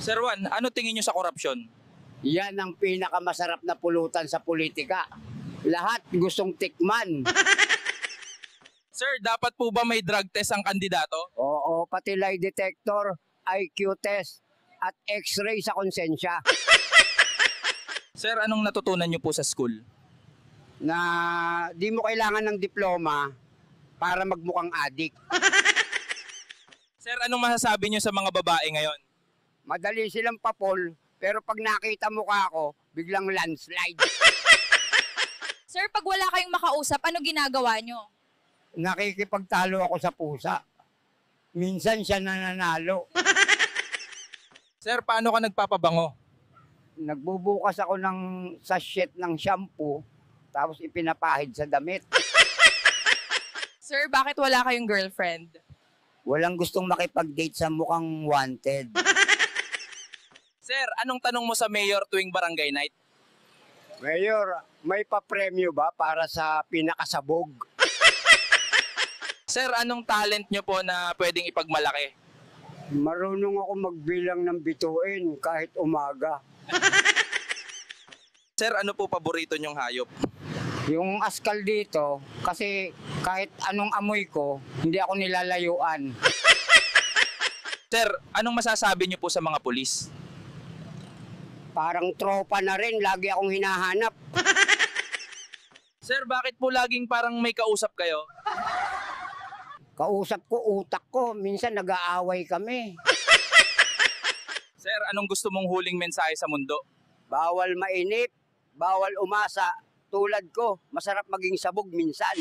Sir Juan, ano tingin nyo sa korupsyon? Yan ang pinakamasarap na pulutan sa politika. Lahat gustong tikman. Sir, dapat po ba may drug test ang kandidato? Oo, pati lie detector, IQ test, at x-ray sa konsensya Sir, anong natutunan nyo po sa school? na di mo kailangan ng diploma para magmukhang adik. Sir, anong masasabi nyo sa mga babae ngayon? Madali silang papol, pero pag nakita mo ka ako, biglang landslide. Sir, pag wala kayong makausap, ano ginagawa nyo? Nakikipagtalo ako sa pusa. Minsan siya nananalo. Sir, paano ka nagpapabango? Nagbubukas ako ng sachet ng shampoo, tapos ipinapahid sa damit. Sir, bakit wala kayong girlfriend? Walang gustong makipag-date sa mukhang wanted. Sir, anong tanong mo sa mayor tuwing barangay night? Mayor, may pa-premyo ba para sa pinakasabog? Sir, anong talent nyo po na pwedeng ipagmalaki? Marunong ako magbilang ng bituin kahit umaga. Sir, ano po paborito nyong hayop? Yung askal dito, kasi kahit anong amoy ko, hindi ako nilalayuan. Sir, anong masasabi nyo po sa mga pulis? Parang tropa na rin, lagi akong hinahanap. Sir, bakit po laging parang may kausap kayo? Kausap ko, utak ko, minsan nag-aaway kami. Sir, anong gusto mong huling mensahe sa mundo? Bawal mainip, bawal umasa. Tulad ko, masarap maging sabog minsan.